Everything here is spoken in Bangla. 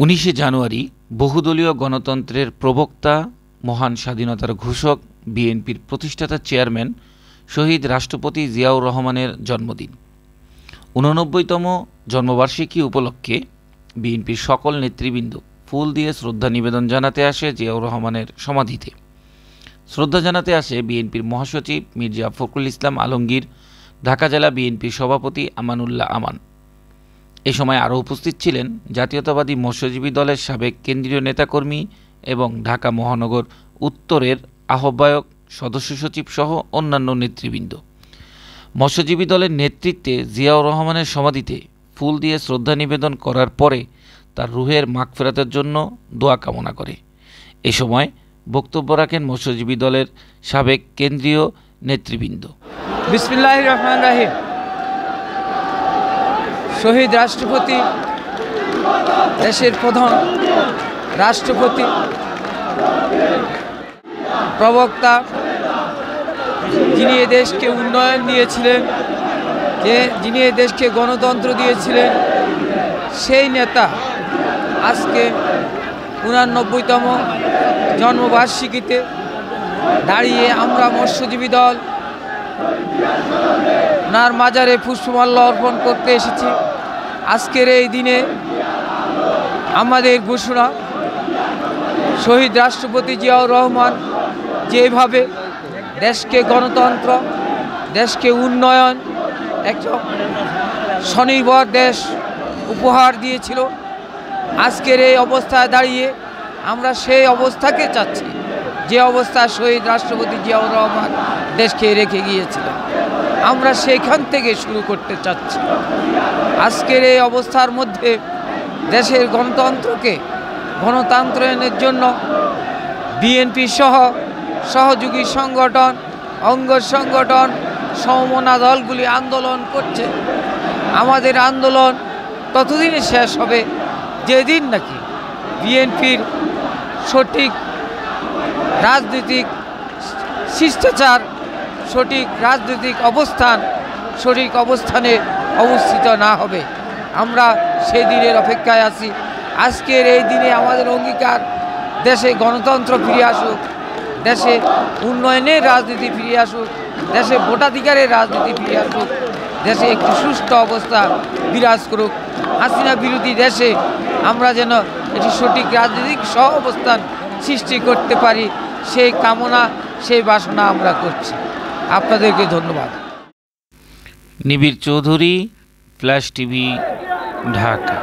19 জানুয়ারি বহুদলীয় গণতন্ত্রের প্রবক্তা, মহান স্বাধীনতার ঘোষক, বিএনপির প্রতিষ্ঠাতা চেয়ারম্যান শহীদ রাষ্ট্রপতি জিয়াউর রহমানের জন্মদিন। 89তম জন্মবার্ষিকী উপলক্ষে বিএনপির সকল নেতৃবৃন্দ ফুল দিয়ে শ্রদ্ধা নিবেদন জানাতে আসে জিয়াউর রহমানের সমাধিতে। শ্রদ্ধা জানাতে আসে বিএনপির মহাসচিব মির্জা ফখরুল ইসলাম আলমগীর, ঢাকা জেলা বিএনপির সভাপতি আমানুল্লাহ আমান। এ সময় আরও উপস্থিত ছিলেন জাতীয়তাবাদী মৎস্যজীবী দলের সাবেক কেন্দ্রীয় নেতাকর্মী এবং ঢাকা মহানগর উত্তরের আহ্বায়ক, সদস্য সচিব সহ অন্যান্য নেতৃবৃন্দ। মৎস্যজীবী দলের নেতৃত্বে জিয়াউর রহমানের সমাধিতে ফুল দিয়ে শ্রদ্ধা নিবেদন করার পরে তার রুহের মাগফিরাতের জন্য দোয়া কামনা করে। এ সময় বক্তব্য রাখেন মৎস্যজীবী দলের সাবেক কেন্দ্রীয় নেতৃবৃন্দ। বিসমিল্লাহির রহমানির রহিম। শহীদ রাষ্ট্রপতি, দেশের প্রধান রাষ্ট্রপতি, প্রবক্তা, যিনি এ দেশকে উন্নয়ন দিয়েছিলেন, যিনি এ দেশকে গণতন্ত্র দিয়েছিলেন, সেই নেতা আজকে 89তম জন্মবার্ষিকীতে দাঁড়িয়ে আমরা মৎস্যজীবী দল ওনার মাজারে পুষ্পমাল্য অর্পণ করতে এসেছি। আজকের এই দিনে আমাদের ঘোষণা, শহীদ রাষ্ট্রপতি জিয়াউর রহমান যেভাবে দেশকে গণতন্ত্র, দেশকে উন্নয়ন, একটা স্বনির্ভর দেশ উপহার দিয়েছিল, আজকের এই অবস্থায় দাঁড়িয়ে আমরা সেই অবস্থাকে চাচ্ছি যে অবস্থায় শহীদ রাষ্ট্রপতি জিয়াউর রহমান দেশকে রেখে গিয়েছিলেন। আমরা সেখান থেকে শুরু করতে চাচ্ছি। আজকের এই অবস্থার মধ্যে দেশের গণতন্ত্রকে গণতান্ত্রায়নের জন্য বিএনপি সহ সহযোগী সংগঠন, অঙ্গ সংগঠন, সমমনা দলগুলি আন্দোলন করছে। আমাদের আন্দোলন ততদিনে শেষ হবে যেদিন নাকি বিএনপির সঠিক রাজনৈতিক শিষ্টাচার, সঠিক রাজনৈতিক অবস্থান, সঠিক অবস্থানে অবস্থিত না হবে। আমরা সেই দিনের অপেক্ষায় আছি। আজকের এই দিনে আমাদের অঙ্গীকার, দেশে গণতন্ত্র ফিরে আসুক, দেশে উন্নয়নের রাজনীতি ফিরে আসুক, দেশে ভোটাধিকারের রাজনীতি ফিরে আসুক, দেশে একটি সুস্থ অবস্থা বিরাজ করুক। হাসিনা বিরোধী দেশে আমরা যেন একটি সঠিক রাজনৈতিক সহ অবস্থান সৃষ্টি করতে পারি, সেই কামনা, সেই বাসনা আমরা করছি। আপনাদেরকে ধন্যবাদ। নিবিড় চৌধুরী, ফ্ল্যাশ টিভি, ঢাকা।